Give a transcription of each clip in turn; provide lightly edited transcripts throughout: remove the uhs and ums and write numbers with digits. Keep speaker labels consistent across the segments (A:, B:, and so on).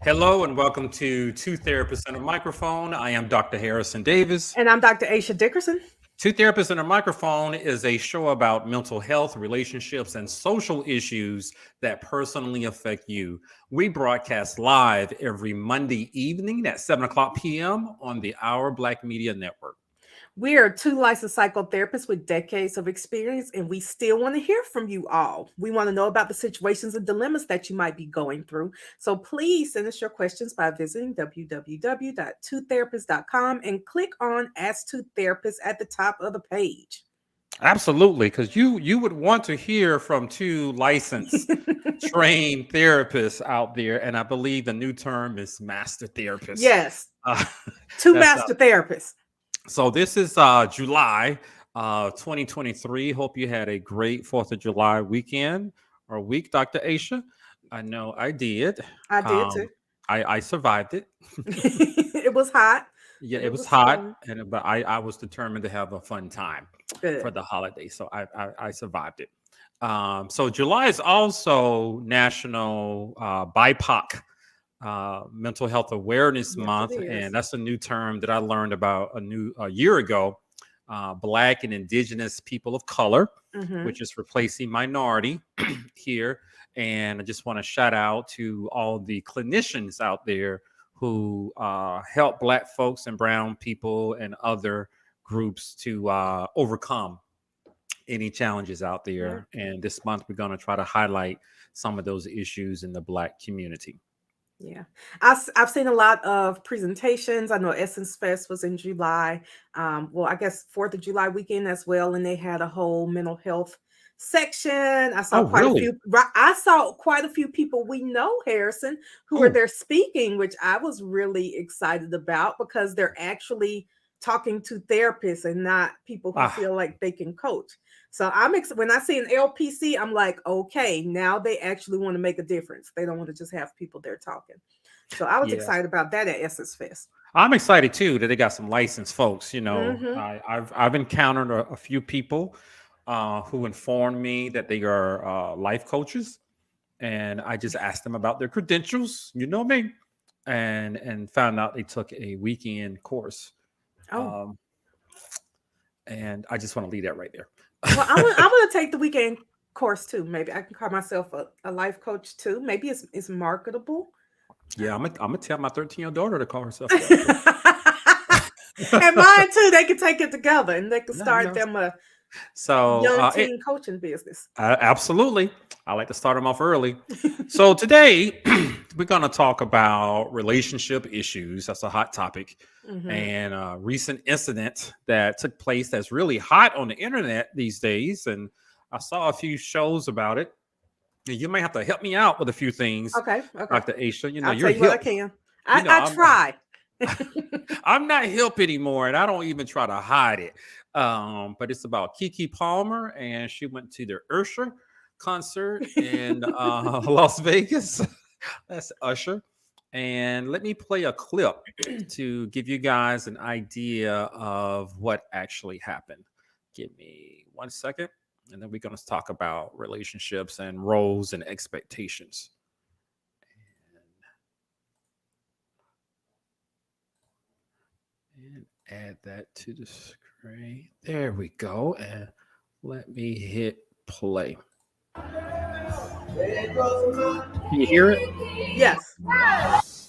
A: Hello and welcome to Two Therapists and a Microphone. I am Dr. Harrison Davis.
B: And I'm Dr. Aisha Dickerson.
A: Two Therapists and a Microphone is a show about mental health, relationships, and social issues that personally affect you. We broadcast live every Monday evening at 7 o'clock p.m. on the Our Black Media Network.
B: We are two licensed psychotherapists with decades of experience, and we still want to hear from you all. We want to know about the situations and dilemmas that you might be going through. So please send us your questions by visiting www.twotherapist.com and click on Ask Two Therapists at the top of the page.
A: Absolutely, because you would want to hear from two licensed, trained therapists out there, and I believe the new term is master therapists.
B: Yes, two master therapists.
A: So this is July 2023. Hope you had a great 4th of July weekend or week, Dr. Aisha. I know I did.
B: I did too.
A: I survived it.
B: It was hot.
A: Yeah, it was hot, but I was determined to have a fun time for the holiday. So I survived it. So July is also National BIPOC Mental Health Awareness Month, and that's a new term that I learned about a year ago. Black and Indigenous people of color, which is replacing minority here. And I just want to shout out to all the clinicians out there who help Black folks and brown people and other groups to overcome any challenges out there. And this month, we're going to try to highlight some of those issues in the Black community.
B: Yeah, I've seen a lot of presentations. I know Essence Fest was in July. Well, I guess 4th of July weekend as well, and they had a whole mental health section. I saw I saw quite a few people we know, Harrison, who were there speaking, which I was really excited about because they're actually talking to therapists and not people who feel like they can coach. So when I see an LPC, I'm like, okay, now they actually want to make a difference. They don't want to just have people there talking. So I was excited about that at Essence Fest.
A: I'm excited too that they got some licensed folks. You know, I've encountered a few people who informed me that they are life coaches, and I just asked them about their credentials. You know me, and found out they took a weekend course. And I just want to leave that right there.
B: Well, I'm gonna take the weekend course too. Maybe I can call myself a life coach too. Maybe it's marketable.
A: Yeah, I'm gonna tell my 13-year-old daughter to call herself.
B: And mine too. They can take it together and they can start them a young teen coaching business.
A: Absolutely, I like to start them off early. So today we're gonna talk about relationship issues. That's a hot topic. And a recent incident that took place that's really hot on the internet these days. And I saw a few shows about it. You may have to help me out with a few things.
B: Okay.
A: Dr. Aisha,
B: I'll tell you what I can. I try.
A: I'm not hip anymore, and I don't even try to hide it. But it's about Keke Palmer, and she went to the Usher concert in Las Vegas. That's Usher. And let me play a clip to give you guys an idea of what actually happened. Give me 1 second, and then we're going to talk about relationships and roles and expectations. And add that to the screen. There we go. And let me hit play. Can you hear it?
B: Yes.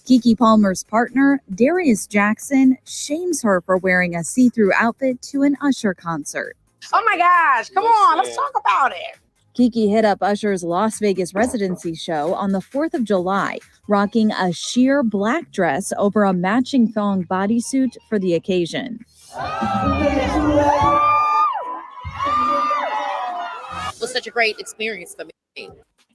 C: Keke Palmer's partner, Darius Jackson, shames her for wearing a see-through outfit to an Usher concert.
D: Oh my gosh, come on, let's talk about it.
C: Keke hit up Usher's Las Vegas residency show on the 4th of July, rocking a sheer black dress over a matching thong bodysuit for the occasion.
D: It was such a great experience for me.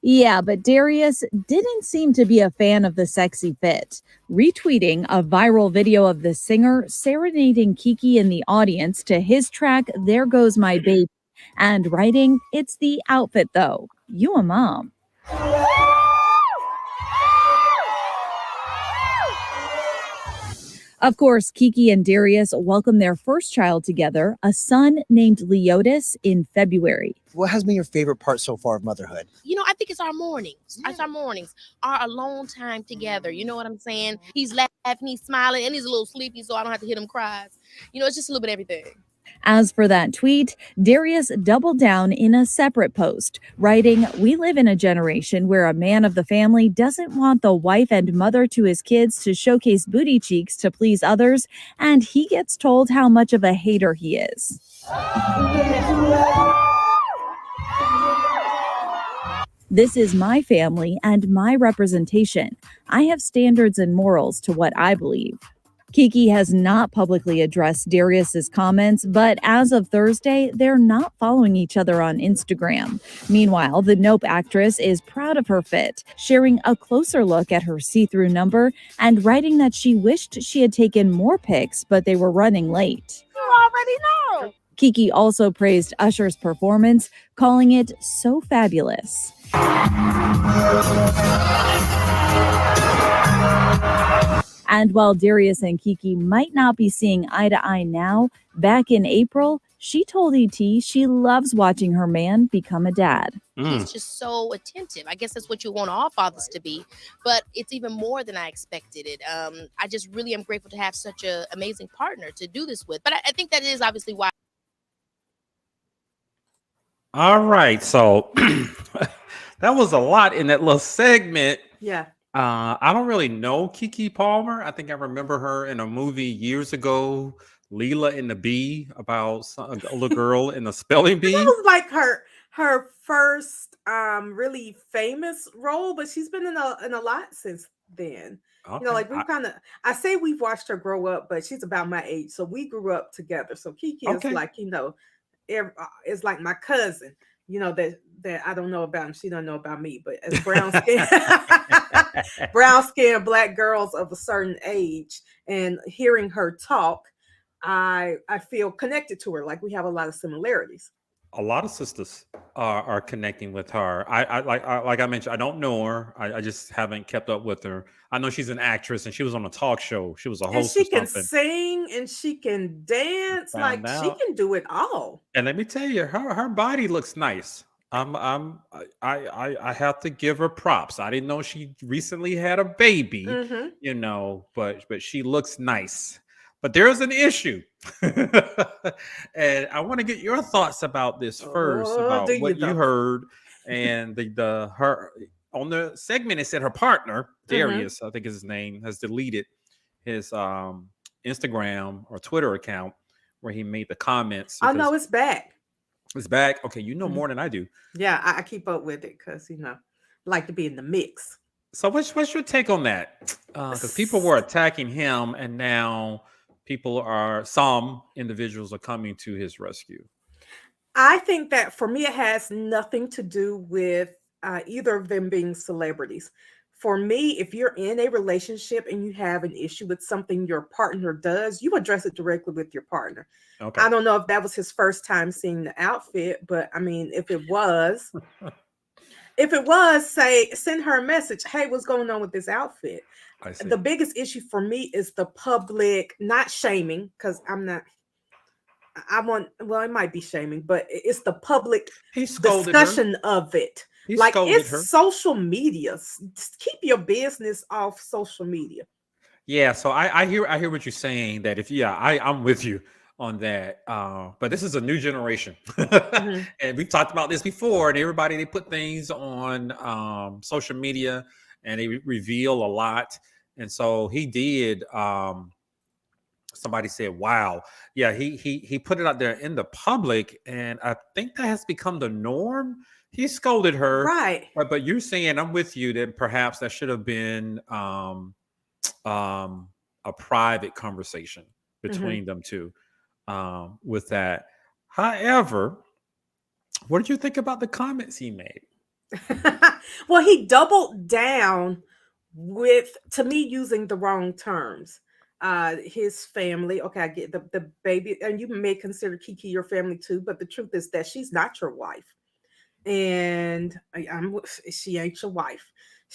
C: Yeah, but Darius didn't seem to be a fan of the sexy fit, retweeting a viral video of the singer serenading Keke in the audience to his track, There Goes My Baby, and writing, "It's the outfit though. You a mom." Of course, Kiki and Darius welcomed their first child together, a son named Leotis, in February.
E: What has been your favorite part so far of motherhood?
D: You know, I think it's our mornings. It's our mornings, our alone time together. You know what I'm saying? He's laughing, he's smiling, and he's a little sleepy, so I don't have to hear him cries. You know, it's just a little bit of everything.
C: As for that tweet, Darius doubled down in a separate post, writing, "We live in a generation where a man of the family doesn't want the wife and mother to his kids to showcase booty cheeks to please others, and he gets told how much of a hater he is." "This is my family and my representation. I have standards and morals to what I believe." Kiki has not publicly addressed Darius's comments, but as of Thursday, they're not following each other on Instagram. Meanwhile, the Nope actress is proud of her fit, sharing a closer look at her see-through number and writing that she wished she had taken more pics, but they were running late.
D: You already know.
C: Kiki also praised Usher's performance, calling it so fabulous. And while Darius and Kiki might not be seeing eye to eye now, back in April, she told ET she loves watching her man become a dad.
D: He's just so attentive. I guess that's what you want all fathers to be, but it's even more than I expected it. I just really am grateful to have such an amazing partner to do this with. But I think that is obviously why.
A: All right, so that was a lot in that little segment.
B: Yeah.
A: I don't really know Keke Palmer. I think I remember her in a movie years ago, Leela and the Bee, about a little girl in the spelling bee.
B: That was like her first really famous role, but she's been in a lot since then.
A: Okay.
B: You know, like I say we've watched her grow up, but she's about my age, so we grew up together. So Kiki is like, you know, it's like my cousin. You know, that I don't know about, and she don't know about me, but as brown skin black girls of a certain age, and hearing her talk, I feel connected to her. Like we have a lot of similarities.
A: A lot of sisters are connecting with her. Like I mentioned, I don't know her. I just haven't kept up with her. I know she's an actress, and she was on a talk show. She was a host.
B: And she can sing and she can dance. She can do it all.
A: And let me tell you, her body looks nice. I have to give her props. I didn't know she recently had a baby, you know, but she looks nice. But there's an issue. And I want to get your thoughts about this first, about what you heard. And her on the segment, it said her partner, Darius, I think is his name, has deleted his Instagram or Twitter account where he made the comments.
B: Oh no, it's back.
A: It's back. Okay, you know more than I do.
B: Yeah, I keep up with it because, you know, I like to be in the mix.
A: So what's your take on that? Because people were attacking him, and now some individuals are coming to his rescue.
B: I think that for me, it has nothing to do with either of them being celebrities. For me, if you're in a relationship and you have an issue with something your partner does, you address it directly with your partner. Okay. I don't know if that was his first time seeing the outfit, but I mean, if it was, say, send her a message. Hey, what's going on with this outfit? The biggest issue for me is the public, not shaming, because it might be shaming, but it's the public discussion of it. Like it's social media. Keep your business off social media.
A: Yeah, so I hear what you're saying. That I'm with you on that. But this is a new generation, and we've talked about this before. And everybody, they put things on social media, and they reveal a lot. And so he did. Somebody said, "Wow, yeah." He put it out there in the public, and I think that has become the norm. He scolded her,
B: right?
A: But you're saying, I'm with you, that perhaps that should have been a private conversation between them two. With that, however, what did you think about the comments he made?
B: Well, he doubled down with, to me, using the wrong terms. His family. Okay, I get the baby, and you may consider Kiki your family too, but the truth is that she's not your wife. And she ain't your wife.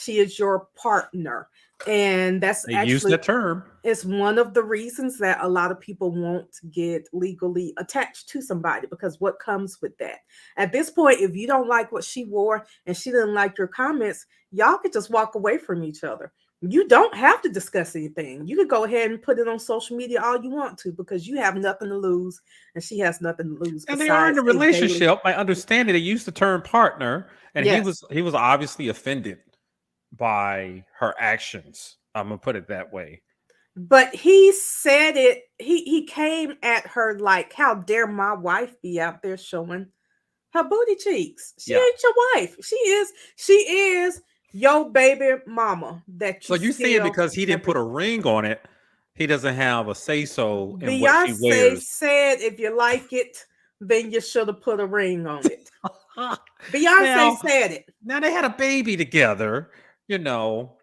B: She is your partner. And that's
A: They use
B: actually,
A: that term.
B: it's one of the reasons that a lot of people won't get legally attached to somebody, because what comes with that? At this point, if you don't like what she wore and she didn't like your comments, y'all could just walk away from each other. You don't have to discuss anything. You could go ahead and put it on social media all you want to, because you have nothing to lose and she has nothing to lose.
A: And they are in a
B: besides daily-
A: relationship. My understanding, they used the term partner, and
B: Yes.
A: he was obviously offended by her actions. I'm gonna put it that way.
B: But he said it, he came at her like, how dare my wife be out there showing her booty cheeks? She
A: Yeah.
B: ain't your wife. She is your baby mama that
A: So you saying because he didn't put a ring on it, he doesn't have a say so in what she
B: Beyonce
A: wears.
B: said, if you like it, then you should have put a ring on it. Beyonce
A: Now-
B: said it.
A: Now they had a baby together, you know.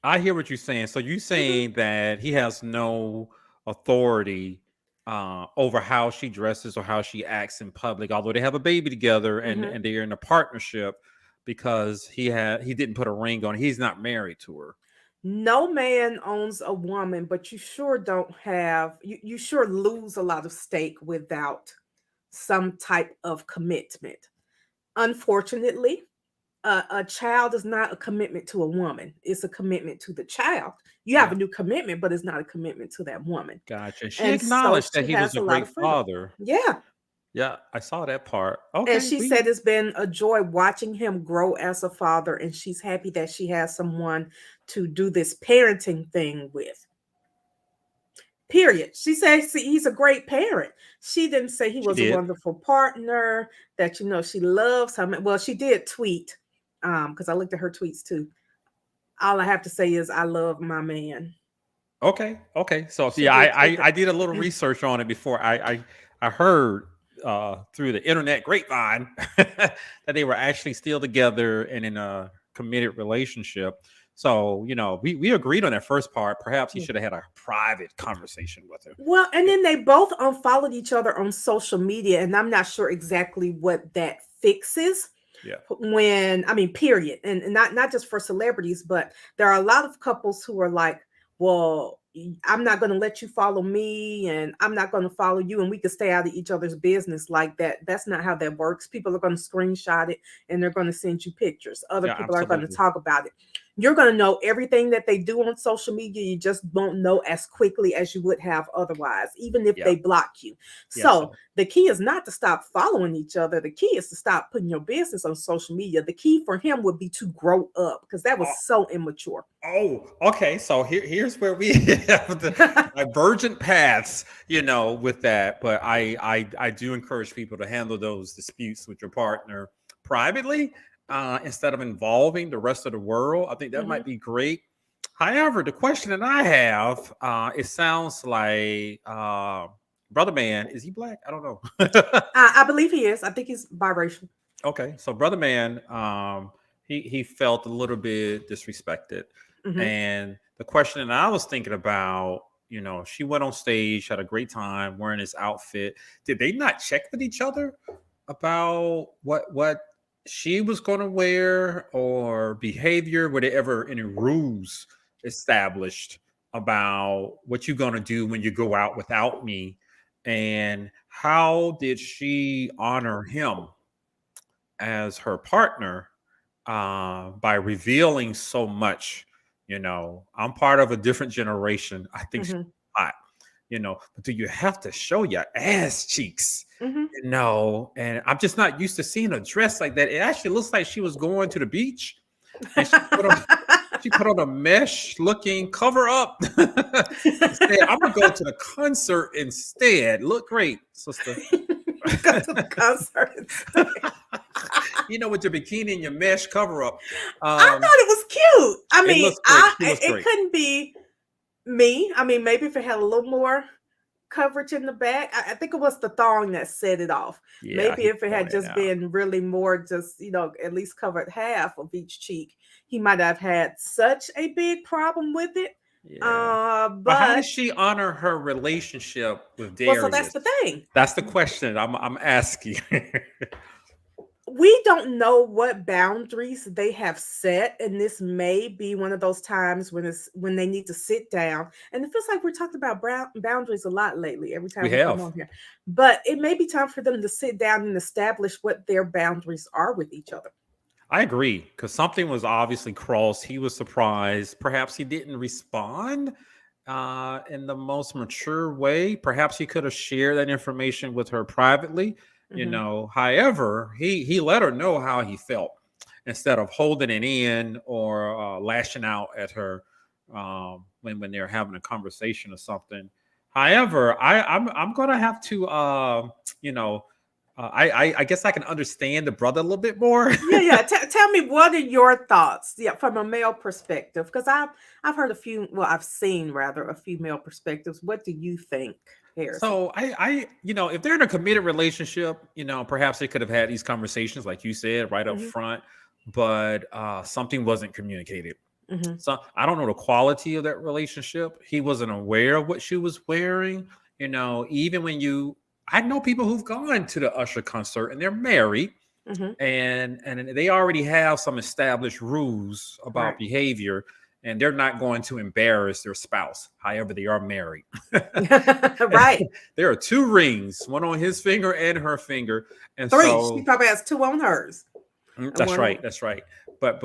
A: I hear what you're saying. So you saying that he has no authority over how she dresses or how she acts in public, although they have a baby together and they're in a partnership, because he didn't put a ring on. He's not married to her.
B: No man owns a woman, but you sure don't have, you sure lose a lot of stake without some type of commitment. Unfortunately, a child is not a commitment to a woman. It's a commitment to the child. You have a new commitment, but it's not a commitment to that woman.
A: Gotcha. She
B: And
A: acknowledged
B: so
A: that
B: she
A: he was
B: has
A: a
B: a lot
A: great
B: of freedom.
A: father.
B: Yeah.
A: Yeah, I saw that part.
B: And
A: Okay.
B: she said it's been a joy watching him grow as a father, and she's happy that she has someone to do this parenting thing with. Period. She says he's a great parent. She didn't say he was a wonderful partner, that, you know, she loves him. Well, she did tweet, because I looked at her tweets too. All I have to say is I love my man.
A: Okay. So
B: She
A: yeah,
B: did tweet
A: I did a little research on it before. I heard through the internet grapevine that they were actually still together and in a committed relationship. So, you know, we agreed on that first part. Perhaps he should have had a private conversation with her.
B: Well, and then they both unfollowed each other on social media, and I'm not sure exactly what that fixes.
A: Yeah.
B: When, I mean, period. And not just for celebrities, but there are a lot of couples who are like, well, I'm not going to let you follow me, and I'm not going to follow you, and we can stay out of each other's business like that. That's not how that works. People are going to screenshot it and they're going to send you pictures. Other people are going to talk about it. You're going to know everything that they do on social media. You just won't know as quickly as you would have otherwise, even if they block you. So the key is not to stop following each other. The key is to stop putting your business on social media. The key for him would be to grow up, because that was so immature.
A: Oh, okay. So here's where we have the divergent paths, you know, with that. But I do encourage people to handle those disputes with your partner privately, instead of involving the rest of the world. I think that might be great. However, the question that I have, it sounds like Brother Man, is he black? I don't know.
B: I believe he is. I think he's biracial.
A: Okay, so Brother Man, he felt a little bit disrespected. And the question that I was thinking about, you know, she went on stage, had a great time wearing this outfit. Did they not check with each other about what she was going to wear or behavior? Were there ever any rules established about what you're going to do when you go out without me? And how did she honor him as her partner by revealing so much? You know, I'm part of a different generation. I think she's hot, you know, but do you have to show your ass cheeks? You know, and I'm just not used to seeing a dress like that. It actually looks like she was going to the beach, and she put on a mesh looking cover up. Said, I'm gonna go to the concert instead. Look great, sister.
B: Go to the concert instead.
A: You know, with your bikini and your mesh cover up.
B: I thought it was cute. I mean,
A: it
B: couldn't be me. I mean, maybe if it had a little more coverage in the back. I think it was the thong that set it off.
A: Yeah,
B: maybe if it had just been really more, just, you know, at least covered half of each cheek, he might have had such a big problem with it.
A: Yeah. But how does she honor her relationship with Darius?
B: Well, so that's the thing.
A: That's the question I'm asking.
B: we don't know what boundaries they have set, and this may be one of those times when they need to sit down. And it feels like we're talking about boundaries a lot lately, every time
A: We
B: we come
A: have.
B: on here. But it may be time for them to sit down and establish what their boundaries are with each other.
A: I agree, because something was obviously crossed. He was surprised. Perhaps he didn't respond in the most mature way. Perhaps he could have shared that information with her privately.
B: Mhm.
A: However, he let her know how he felt instead of holding it in or lashing out at her when they're having a conversation or something. However, I'm gonna have to you know I guess I can understand the brother a little bit more.
B: Yeah. Tell me, what are your thoughts? Yeah, from a male perspective, because I've heard a few. Well, I've seen rather a few male perspectives. What do you think, Harrison?
A: So if they're in a committed relationship, perhaps they could have had these conversations, like you said, right up
B: Hmm.
A: front, but something wasn't communicated.
B: Hmm.
A: So I don't know the quality of that relationship. He wasn't aware of what she was wearing. Even I know people who've gone to the Usher concert and they're married,
B: Hmm.
A: and they already have some established rules about
B: Right.
A: behavior, and they're not going to embarrass their spouse. However, they are married.
B: Right.
A: There are two rings, one on his finger and her finger, and
B: Three. She
A: so
B: probably has two on hers. And
A: that's
B: one
A: right.
B: on.
A: That's right. But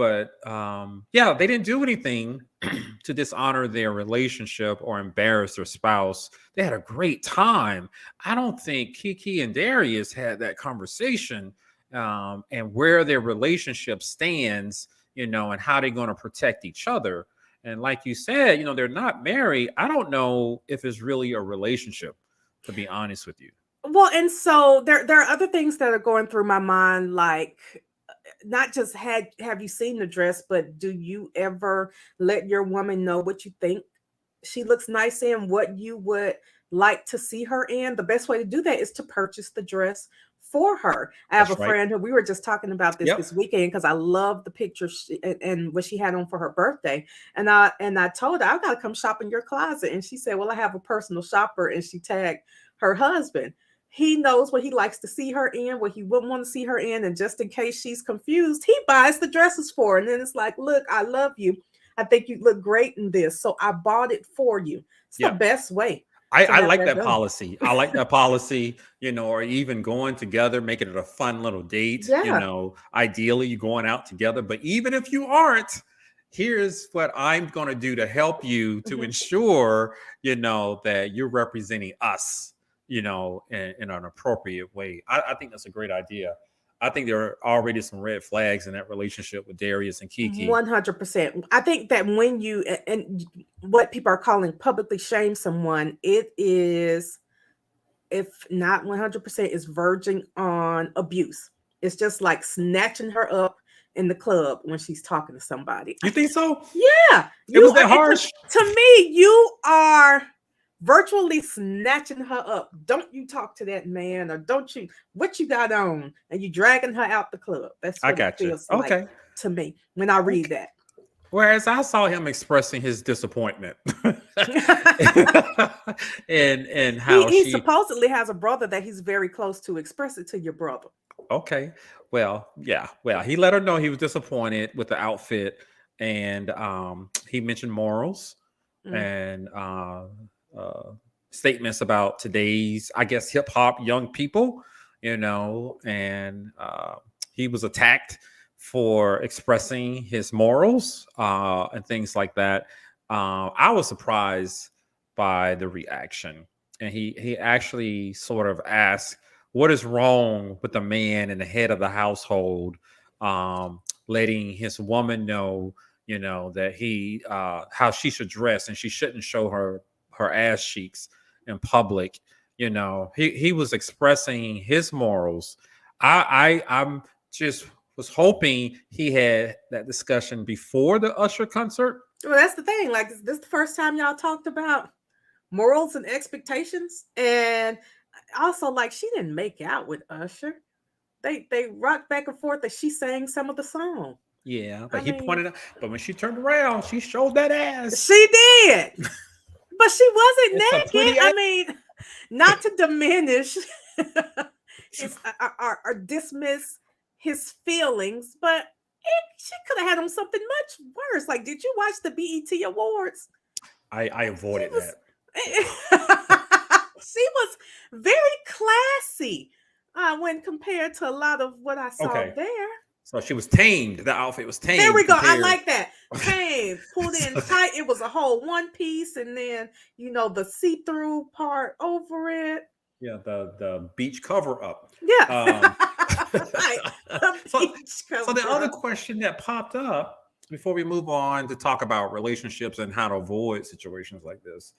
A: yeah, they didn't do anything to dishonor their relationship or embarrass their spouse. They had a great time. I don't think Kiki and Darius had that conversation, and where their relationship stands, and how they're going to protect each other. And like you said, they're not married. I don't know if it's really a relationship, to be honest with you.
B: Well, and so there are other things that are going through my mind, like not just have you seen the dress, but do you ever let your woman know what you think she looks nice in, what you would like to see her in? The best way to do that is to purchase the dress for her. I have a
A: That's right.
B: friend who we were just talking about this
A: Yep.
B: weekend because I love the picture and what she had on for her birthday. And I told her, I got to come shop in your closet. And she said, well, I have a personal shopper. And she tagged her husband. He knows what he likes to see her in, what he wouldn't want to see her in. And just in case she's confused, he buys the dresses for her. And then it's like, look, I love you. I think you look great in this. So I bought it for you. It's the
A: Yeah.
B: best way to
A: I
B: have
A: like
B: that
A: that
B: done.
A: policy. I like that policy, or even going together, making it a fun little date.
B: Yeah.
A: Ideally you're going out together, but even if you aren't, here's what I'm going to do to help you to
B: Mhm.
A: ensure, that you're representing us, in an appropriate way. I think that's a great idea. I think there are already some red flags in that relationship with Darius and Kiki.
B: 100%. I think that when you and what people are calling publicly shame someone, it is, if not 100%, is verging on abuse. It's just like snatching her up in the club when she's talking to somebody.
A: You think so?
B: Yeah,
A: It
B: you
A: was
B: are.
A: that harsh?
B: To me, you are virtually snatching her up. Don't you talk to that man, or don't you? What you got on? And you dragging her out the club. That's
A: I
B: what it
A: got you.
B: feels like
A: Okay.
B: to me when I read that.
A: Whereas I saw him expressing his disappointment and how
B: He
A: she.
B: supposedly has a brother that he's very close to. Express it to your brother.
A: Okay, well, yeah, well, he let her know he was disappointed with the outfit, and he mentioned morals
B: Mm.
A: and uh, statements about today's, I guess, hip hop young people, and he was attacked for expressing his morals and things like that. I was surprised by the reaction, and he actually sort of asked, "What is wrong with the man and the head of the household, letting his woman know, that how she should dress and she shouldn't show her ass cheeks in public?" He was expressing his morals. I'm just was hoping he had that discussion before the Usher concert.
B: Well, that's the thing. Like, is this the first time y'all talked about morals and expectations? And also, like, she didn't make out with Usher. They rocked back and forth, and she sang some of the song.
A: Yeah,
B: I
A: but he
B: mean,
A: pointed out, but when she turned around, she showed that ass.
B: she did, but she wasn't
A: It's a
B: naked.
A: pretty
B: I
A: ass.
B: mean, not to diminish it's or dismiss his feelings, but she could have had him something much worse. Like, did you watch the BET Awards?
A: I avoided that.
B: She was very classy when compared to a lot of what I saw there.
A: So she was tamed. The outfit was tamed.
B: There we go. I like that. Tamed, pulled in tight. It was a whole one piece, and then the see-through part over it.
A: Yeah, the beach cover up.
B: Yeah.
A: Right. So the other question that popped up before we move on to talk about relationships and how to avoid situations like this,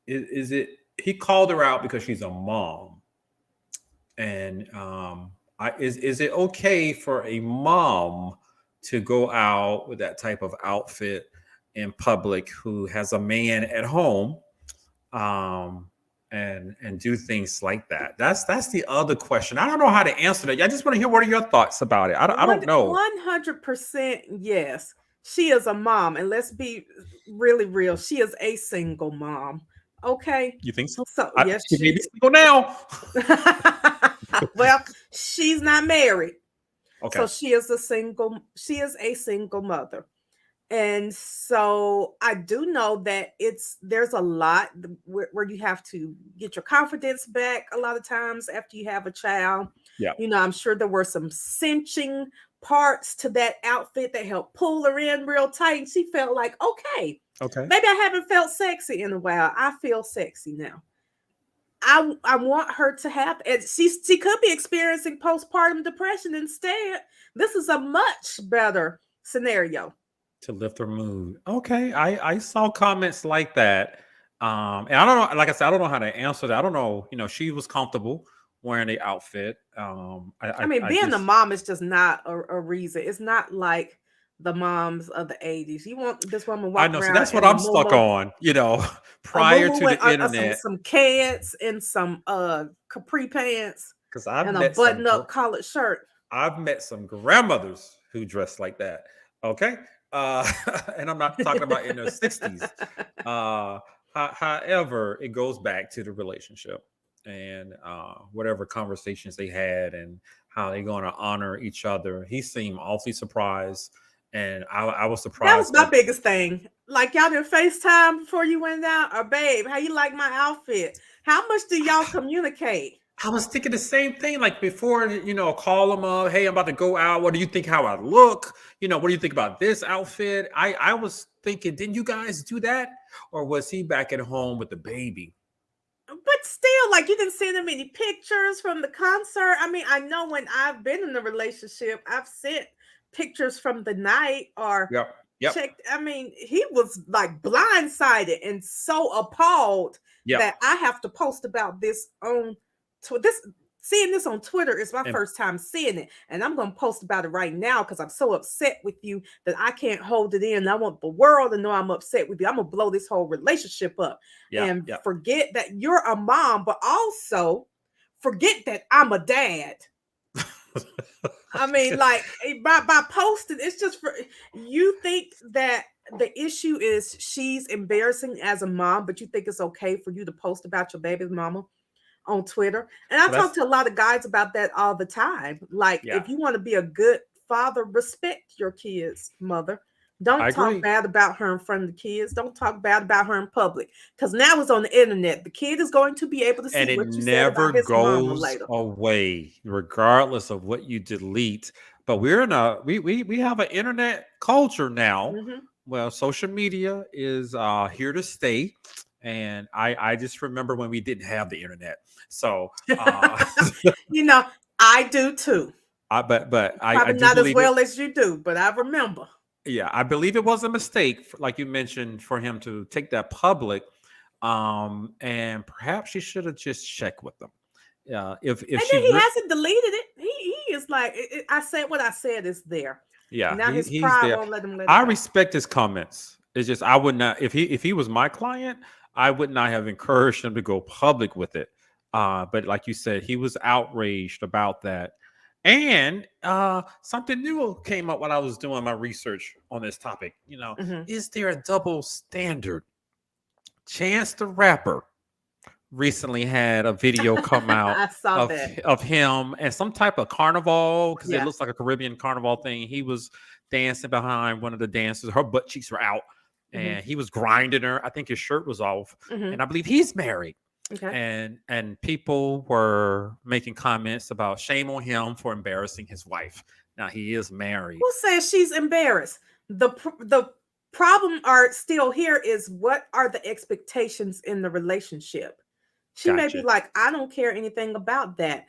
A: is it he called her out because she's a mom, and is it okay for a mom to go out with that type of outfit in public who has a man at home, and do things like that? That's the other question. I don't know how to answer that. I just want to hear what are your thoughts about it. I don't know.
B: 100% yes. She is a mom, and let's be really real. She is a single mom. Okay.
A: You think so?
B: So yes,
A: she may be single now.
B: Well, she's not married.
A: Okay.
B: So she is a single mother. And so I do know that there's a lot where you have to get your confidence back a lot of times after you have a child.
A: Yeah.
B: I'm sure there were some cinching parts to that outfit that helped pull her in real tight. And she felt like, okay, maybe I haven't felt sexy in a while. I feel sexy now. I want her to have, and she could be experiencing postpartum depression instead. This is a much better scenario
A: to lift her mood. Okay. I saw comments like that. And I don't know, like I said, I don't know how to answer that. I don't know, she was comfortable wearing the outfit.
B: I mean, being a mom is just not a reason. It's not like the moms of the 80s. You want this woman walking around.
A: So that's what I'm stuck on, prior to the internet.
B: Some cats and some capri pants
A: because
B: and a button-up collared shirt.
A: I've met some grandmothers who dress like that. Okay. And I'm not talking about in their 60s. However, it goes back to the relationship and whatever conversations they had and how they're going to honor each other. He seemed awfully surprised. And I was surprised.
B: That was my biggest thing. Like, y'all did FaceTime before you went out? Or, babe, how you like my outfit? How much do y'all communicate?
A: I was thinking the same thing. Like, before, call them up. Hey, I'm about to go out. What do you think how I look? What do you think about this outfit? I was thinking, didn't you guys do that? Or was he back at home with the baby?
B: But still, like, you didn't send him any pictures from the concert. I mean, I know when I've been in a relationship, I've sent pictures from the night or checked. I mean, he was like blindsided and so appalled that I have to post about this on seeing this on Twitter is my first time seeing it, and I'm gonna post about it right now because I'm so upset with you that I can't hold it in. I want the world to know I'm upset with you. I'm gonna blow this whole relationship up and forget that you're a mom, but also forget that I'm a dad. I mean, like, by posting, it's just for you think that the issue is she's embarrassing as a mom, but you think it's okay for you to post about your baby's mama on Twitter. And I talk to a lot of guys about that all the time. Like, if you want to be a good father, respect your kids' mother. Don't talk bad about her in front of the kids. Don't talk bad about her in public. Because now it's on the internet. The kid is going to be able to see what you said about his mama later.
A: Away, regardless of what you delete. But we're in we have an internet culture now. Mm-hmm. Well, social media is here to stay. And I just remember when we didn't have the internet. So
B: I do too.
A: But
B: I do not as well as you do, but I remember.
A: Yeah, I believe it was a mistake, like you mentioned, for him to take that public, and perhaps she should have just checked with them. If
B: and then he hasn't deleted it. He is like, I said what I said is there.
A: Yeah,
B: now his pride won't let him.
A: I respect his comments. It's just I would not if he was my client, I would not have encouraged him to go public with it. But like you said, he was outraged about that. And something new came up when I was doing my research on this topic. Is there a double standard? Chance the Rapper recently had a video come out
B: I saw that.
A: of him and some type of carnival, because it
B: Yeah.
A: looks like a Caribbean carnival thing. He was dancing behind one of the dancers. Her butt cheeks were out,
B: Mhm.
A: and he was grinding her. I think his shirt was off,
B: Mhm.
A: and I believe he's married.
B: Okay.
A: And people were making comments about shame on him for embarrassing his wife. Now he is married.
B: Who says she's embarrassed? The problem are still here is what are the expectations in the relationship? She may be
A: Gotcha.
B: like, I don't care anything about that.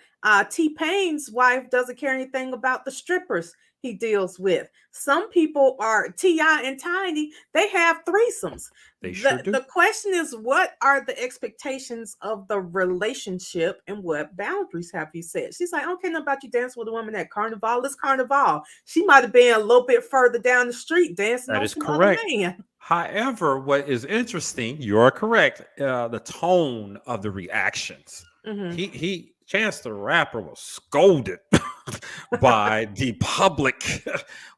B: T-Pain's wife doesn't care anything about the strippers he deals with. Some people are T.I. and Tiny, they have threesomes.
A: They sure do.
B: The question is, what are the expectations of the relationship and what boundaries have you set? She's like, I don't care nothing about you dancing with a woman at Carnival. It's Carnival. She might have been a little bit further down the street dancing
A: That
B: on
A: is
B: some other
A: correct.
B: man.
A: However, what is interesting, you are correct. The tone of the reactions.
B: Mhm.
A: Chance the Rapper was scolded by the public,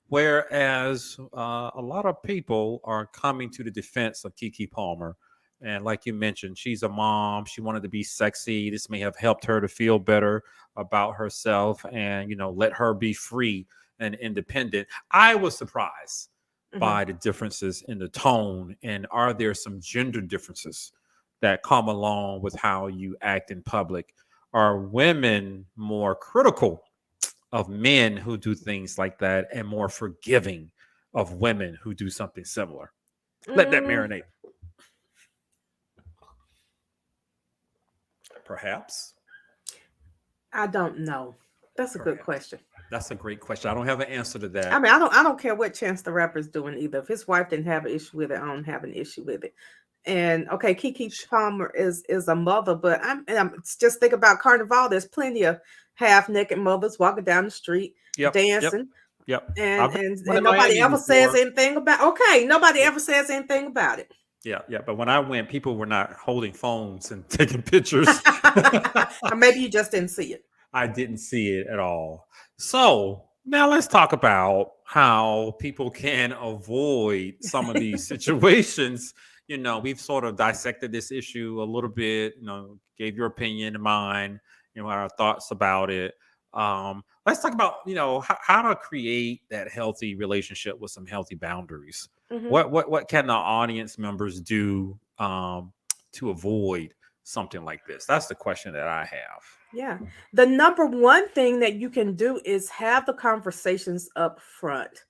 A: whereas a lot of people are coming to the defense of Keke Palmer. And like you mentioned, she's a mom. She wanted to be sexy. This may have helped her to feel better about herself and, let her be free and independent. I was surprised
B: Mhm.
A: by the differences in the tone, and are there some gender differences that come along with how you act in public? Are women more critical of men who do things like that and more forgiving of women who do something similar? Let that
B: Mm,
A: marinate. Perhaps.
B: I don't know. That's a good
A: Perhaps.
B: question.
A: That's a great question. I don't have an answer to that.
B: I mean, I don't care what Chance the Rapper's doing either. If his wife didn't have an issue with it, I don't have an issue with it. And okay, Keke Palmer is a mother, but I'm just think about Carnival. There's plenty of half naked mothers walking down the street
A: Yep.
B: dancing,
A: Yep.
B: and
A: I've been
B: and
A: in
B: and nobody
A: Miami
B: ever says
A: before.
B: anything about. Okay, nobody ever says anything about it.
A: Yeah. But when I went, people were not holding phones and taking pictures.
B: Or maybe you just didn't see it.
A: I didn't see it at all. So now let's talk about how people can avoid some of these situations. We've sort of dissected this issue a little bit, gave your opinion and mine, our thoughts about it. Let's talk about, how to create that healthy relationship with some healthy boundaries.
B: Mhm.
A: What can the audience members do to avoid something like this? That's the question that I have.
B: Yeah. The number one thing that you can do is have the conversations up front.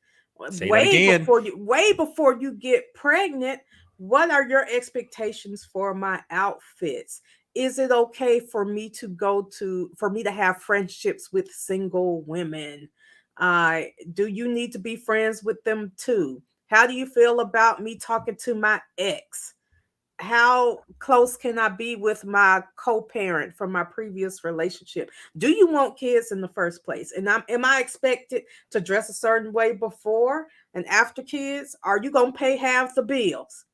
A: Say that again.
B: Way before you get pregnant, what are your expectations for my outfits? Is it okay for me to have friendships with single women? Do you need to be friends with them too? How do you feel about me talking to my ex? How close can I be with my co-parent from my previous relationship? Do you want kids in the first place? And am I expected to dress a certain way before and after kids? Are you gonna pay half the bills?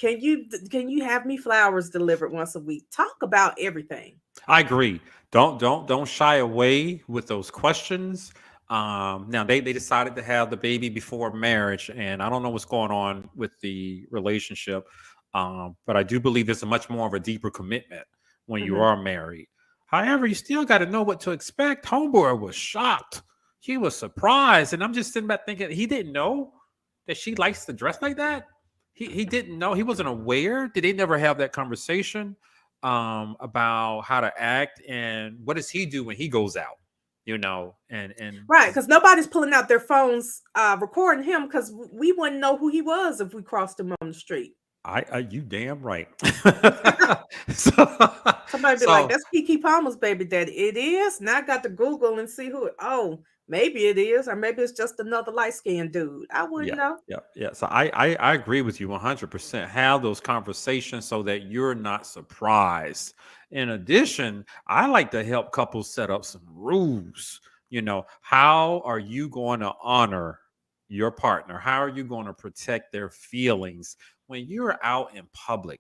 B: Can you have me flowers delivered once a week? Talk about everything.
A: I agree. Don't shy away with those questions. Now they decided to have the baby before marriage, and I don't know what's going on with the relationship. But I do believe there's a much more of a deeper commitment when you
B: Mhm.
A: are married. However, you still got to know what to expect. Homeboy was shocked. He was surprised, and I'm just sitting back thinking he didn't know that she likes to dress like that. He didn't know. He wasn't aware. Did they never have that conversation about how to act, and what does he do when he goes out? And
B: Right, because nobody's pulling out their phones recording him because we wouldn't know who he was if we crossed him on the street.
A: you damn right. so,
B: Somebody be like,
A: so
B: that's Keke Palmer's baby daddy. It is. Now I got to Google and see who. Oh, maybe it is, or maybe it's just another light skinned dude. I wouldn't know.
A: yeah. So I agree with you 100%. Have those conversations so that you're not surprised. In addition, I like to help couples set up some rules. How are you going to honor your partner? How are you going to protect their feelings when you're out in public?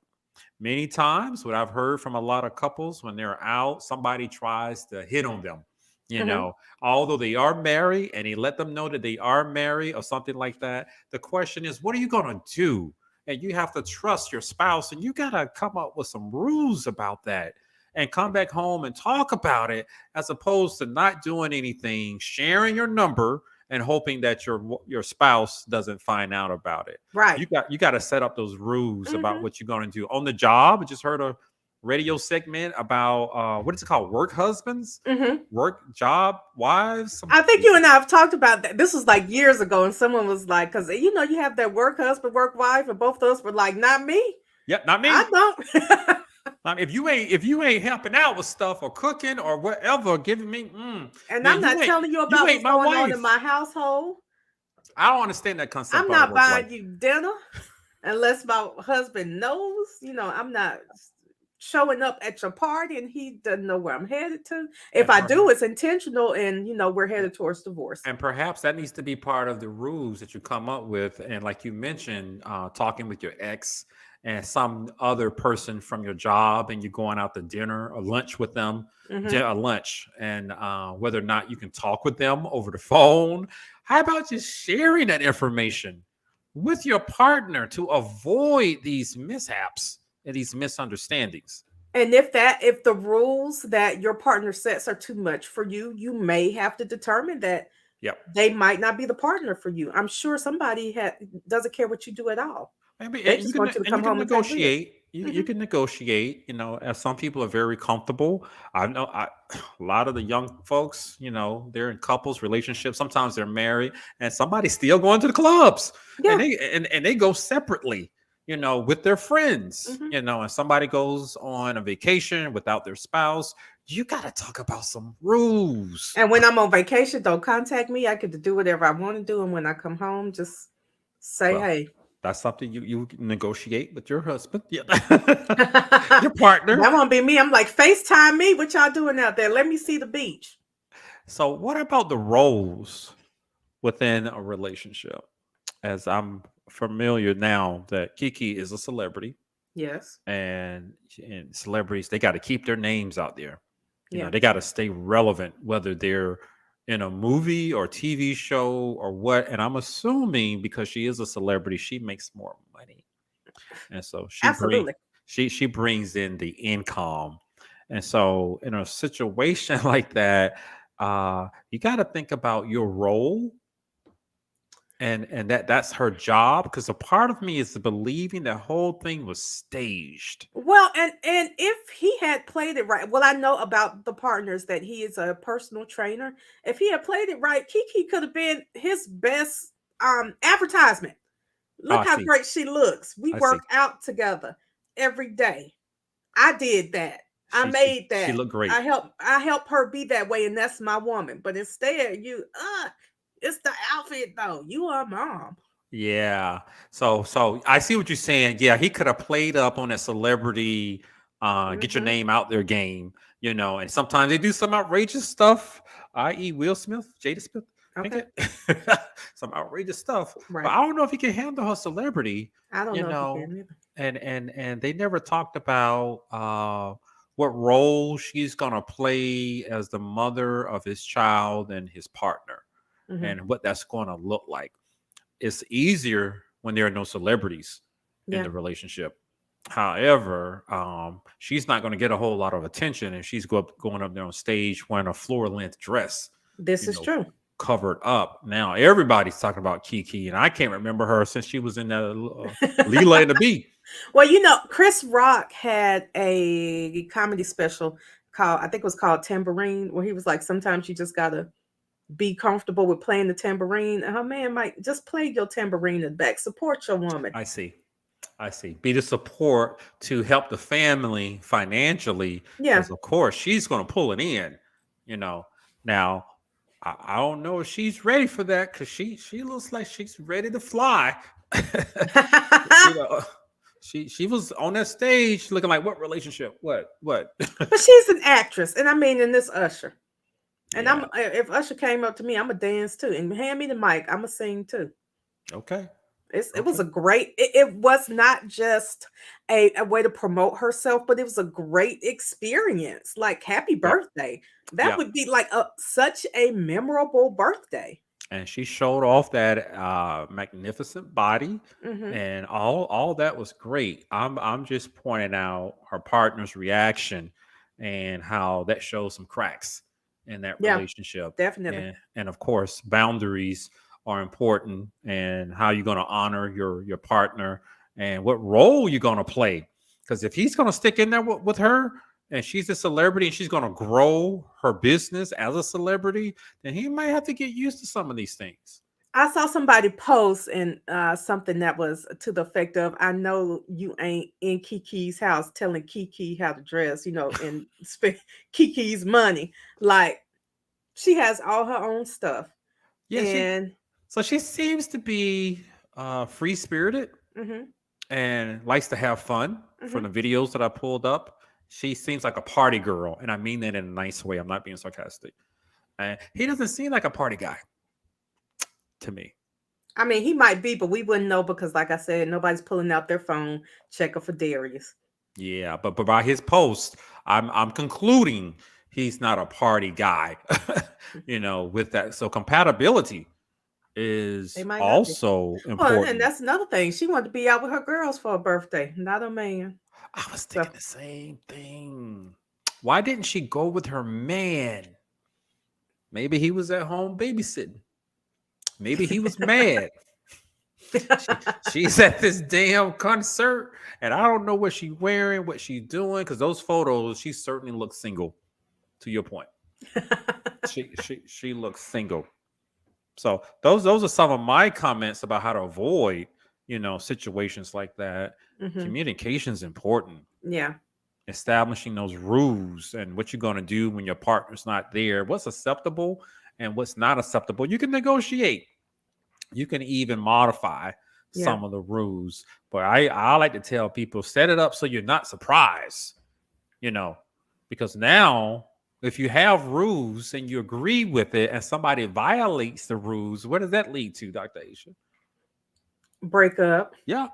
A: Many times, what I've heard from a lot of couples, when they're out, somebody tries to hit on them.
B: Mhm.
A: Although they are married, and he let them know that they are married or something like that. The question is, what are you going to do and you have to trust your spouse, and you got to come up with some rules about that and come back home and talk about it, as opposed to not doing anything, sharing your number and hoping that your spouse doesn't find out about it.
B: Right.
A: You got to set up those rules about
B: Mhm.
A: what you're going to do on the job. I just heard a radio segment about what is it called? Work husbands,
B: Mhm.
A: work job wives.
B: I think you and I have talked about that. This was like years ago, and someone was like, because you know, you have that work husband, work wife, and both of us were like, not me.
A: Yep, not me.
B: I don't.
A: If you ain't helping out with stuff or cooking or whatever, giving me,
B: And
A: then
B: I'm not telling you about
A: ain't
B: what's
A: my
B: going on
A: wife.
B: in my household.
A: I don't understand that concept.
B: I'm not buying you dinner unless my husband knows. You know, I'm not showing up at your party and he doesn't know where I'm headed to. If I do, it's intentional, and you know, we're headed towards divorce.
A: And perhaps that needs to be part of the rules that you come up with. And like you mentioned, talking with your ex and some other person from your job, and you're going out to dinner or lunch with them,
B: Mhm.
A: a lunch, and whether or not you can talk with them over the phone. How about just sharing that information with your partner to avoid these mishaps and these misunderstandings?
B: And if the rules that your partner sets are too much for you, you may have to determine that
A: Yep.
B: they might not be the partner for you. I'm sure somebody doesn't care what you do at all.
A: Maybe,
B: They
A: and
B: just want you to come
A: you can
B: home and pay bills.
A: negotiate. You
B: Mhm.
A: can negotiate. You know, as some people are very comfortable. I know a lot of the young folks. You know, they're in couples, relationships. Sometimes they're married, and somebody's still going to the clubs, and
B: Yeah.
A: they go separately. You know, with their friends.
B: Mhm.
A: You know, and somebody goes on a vacation without their spouse. You got to talk about some rules.
B: And when I'm on vacation, don't contact me. I get to do whatever I want to do, and when I come home, just say,
A: Well,
B: "Hey."
A: that's something you negotiate with your husband, yeah, your
B: That
A: partner.
B: won't be me. I'm like, FaceTime me. What y'all doing out there? Let me see the beach.
A: So, what about the roles within a relationship? As I'm familiar now that Kiki is a celebrity,
B: Yes.
A: and celebrities, they got to keep their names out there. You know,
B: Yeah.
A: they got to stay relevant, whether they're in a movie or TV show or what. And I'm assuming because she is a celebrity, she makes more money, and so
B: Absolutely.
A: she brings in the income. And so, in a situation like that, you got to think about your role, and that's her job, because a part of me is believing the whole thing was staged.
B: Well, and if he had played it right, well, I know about the partners that he is a personal trainer. If he had played it right, Kiki could have been his best advertisement.
A: Oh,
B: Look how great she looks. We
A: I see.
B: work out together every day. I did that. I made
A: She
B: that.
A: looked great.
B: I help her be that way, and that's my woman. But instead, it's the outfit though. You are mom.
A: Yeah. So I see what you're saying. Yeah, he could have played up on a celebrity, get your
B: Hmm.
A: name out there game, you know, and sometimes they do some outrageous stuff, i.e. Will Smith, Jada Smith. Make
B: Okay.
A: it some outrageous stuff. But
B: Right.
A: I don't know if he can handle her celebrity,
B: I don't
A: you
B: know if he
A: know,
B: can either.
A: and they never talked about what role she's gonna play as the mother of his child and his partner,
B: Hmm.
A: and what that's gonna look like. It's easier when there are no celebrities in
B: Yeah,
A: the relationship. However, she's not going to get a whole lot of attention, and she's going up there on stage wearing a floor length dress,
B: this
A: you
B: is
A: know,
B: true.
A: covered up. Now everybody's talking about Kiki, and I can't remember her since she was in that Leela and the Bee.
B: Well, you know, Chris Rock had a comedy special called, I think it was called Tambourine, where he was like, sometimes you just gotta be comfortable with playing the tambourine. And her man might just play your tambourine in the back. Support your woman.
A: I see. I see. Be the support to help the family financially,
B: Yeah.
A: because of course she's going to pull it in. You know. Now, I don't know if she's ready for that, because she looks like she's ready to fly. You know, she was on that stage looking like, what relationship? What?
B: But she's an actress. And I mean, in this Usher. And
A: Yeah.
B: if Usher came up to me, I'm a dance too. And hand me the mic, I'm a sing too.
A: Okay.
B: It was
A: Okay.
B: a great, it was not just a way to promote herself, but it was a great experience. Like, happy
A: Yep.
B: birthday. That
A: Yep.
B: would be like such a memorable birthday.
A: and she showed off that magnificent body,
B: Mm-hmm.
A: and all that was great. I'm just pointing out her partner's reaction and how that shows some cracks in that
B: Yeah,
A: relationship.
B: definitely.
A: And of course, boundaries are important, and how you're going to honor your partner and what role you're going to play. Because if he's going to stick in there with her, and she's a celebrity and she's going to grow her business as a celebrity, then he might have to get used to some of these things.
B: I saw somebody post and something that was to the effect of, "I know you ain't in Kiki's house telling Kiki how to dress, and spend Kiki's money. Like, she has all her own stuff,
A: Yeah,
B: and
A: she seems to be free spirited
B: hmm
A: and likes to have fun. From
B: hmm
A: the videos that I pulled up, she seems like a party girl, and I mean that in a nice way. I'm not being sarcastic. And he doesn't seem like a party guy to me.
B: I mean, he might be, but we wouldn't know because, like I said, nobody's pulling out their phone checking for Darius.
A: Yeah, but by his post, I'm concluding he's not a party guy. With that. So compatibility
B: They
A: is
B: might not be.
A: also
B: Well, and
A: important.
B: that's another thing. She wanted to be out with her girls for a birthday, not a man.
A: I was
B: So
A: thinking the same thing. Why didn't she go with her man? Maybe he was at home babysitting. Maybe he was mad. She's at this damn concert, and I don't know what she's wearing, what she's doing, because those photos, she certainly looks single. To your point, she looks single. So those are some of my comments about how to avoid, situations like that.
B: Mhm.
A: Communication is important.
B: Yeah.
A: Establishing those rules and what you're going to do when your partner's not there, what's acceptable and what's not acceptable. You can negotiate. You can even modify
B: Yeah.
A: some of the rules. But I like to tell people, set it up so you're not surprised, because now if you have rules and you agree with it and somebody violates the rules, where does that lead to, Dr. Aisha?
B: Break up.
A: Yeah.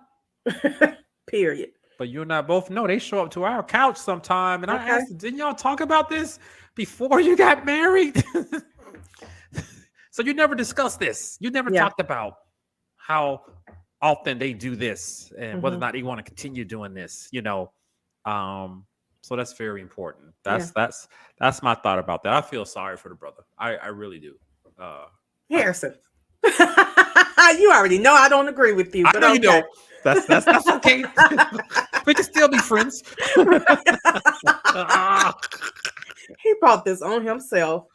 B: Period.
A: But you and I both know they show up to our couch sometime. And I
B: Okay.
A: asked, didn't y'all talk about this before you got married? So you never discussed this. You never talked about how often they do this and whether or not they want to continue doing this, So that's very important. That's my thought about that. I feel sorry for the brother. I really do.
B: Harrison. You already know I don't agree with you, but
A: I know
B: okay.
A: you don't. That's okay. We can still be friends.
B: He brought this on himself.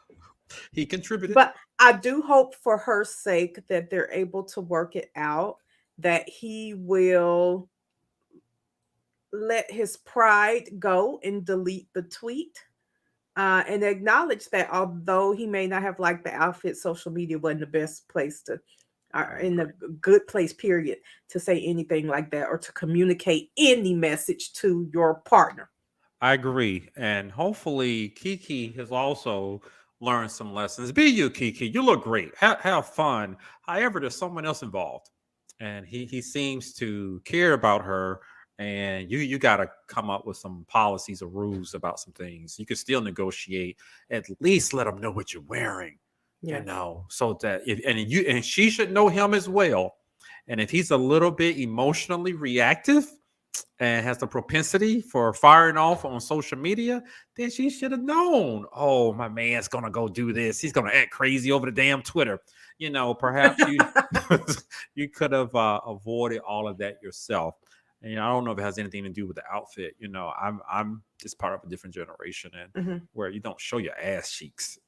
A: He contributed.
B: But I do hope for her sake that they're able to work it out, that he will let his pride go and delete the tweet, and acknowledge that although he may not have liked the outfit, social media wasn't the best place to, in a good place, period, to say anything like that or to communicate any message to your partner.
A: I agree. And hopefully Kiki has also learned some lessons. Be you, Kiki. You look great. Have fun. However, there's someone else involved. And he seems to care about her. And you got to come up with some policies or rules about some things. You can still negotiate. At least let them know what you're wearing.
B: Yeah.
A: So that and she should know him as well. And if he's a little bit emotionally reactive and has the propensity for firing off on social media, then she should have known, oh, my man's gonna go do this. He's gonna act crazy over the damn Twitter. Perhaps you you could have avoided all of that yourself. And I don't know if it has anything to do with the outfit. I'm just part of a different generation, and where you don't show your ass cheeks.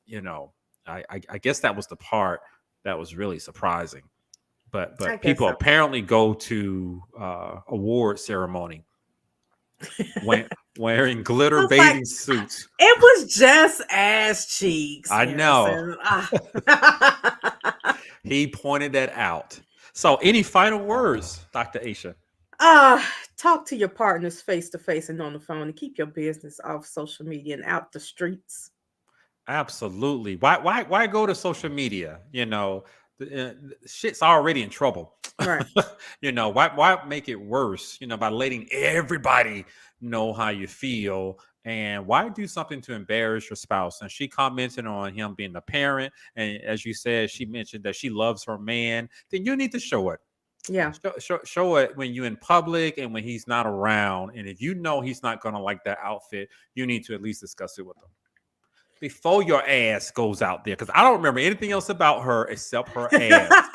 A: I guess that was the part that was really surprising. But people apparently go to award ceremony wearing glitter bathing suits.
B: It was just ass cheeks.
A: I know. He pointed that out. So, any final words, Dr. Aisha?
B: Talk to your partners face to face and on the phone, and keep your business off social media and out the streets.
A: Absolutely. Why go to social media? Shit's already in trouble.
B: Right.
A: Why make it worse? By letting everybody know how you feel And why do something to embarrass your spouse? And she commented on him being a parent. And as you said, she mentioned that she loves her man. Then you need to show it.
B: Yeah.
A: Show it when you're in public and when he's not around. And if you know he's not going to like that outfit, you need to at least discuss it with him before your ass goes out there. Because I don't remember anything else about her except her ass.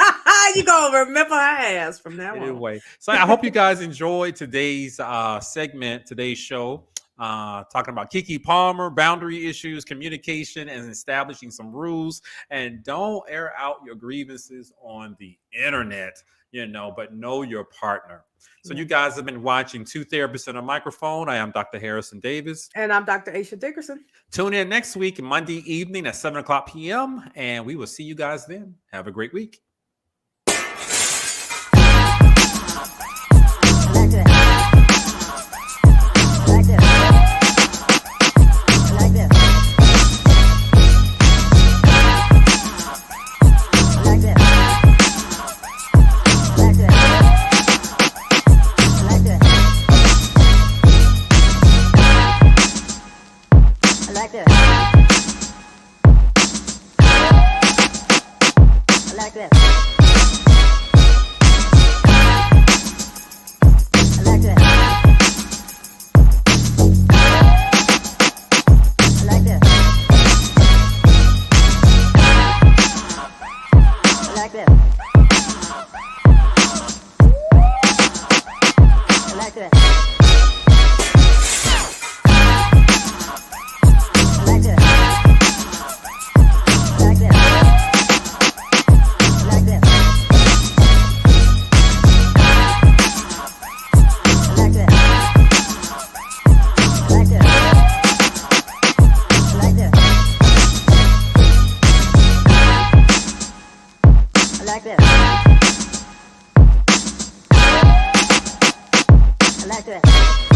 B: You gonna remember her ass from now on.
A: Anyway, so I hope you guys enjoyed today's segment, today's show. Talking about Keke Palmer, boundary issues, communication, and establishing some rules. And don't air out your grievances on the internet, but know your partner. So you guys have been watching Two Therapists and a Microphone. I am Dr. Harrison Davis.
B: And I'm Dr. Aisha Dickerson.
A: Tune in next week, Monday evening at 7:00 p.m. And we will see you guys then. Have a great week.
F: I like that.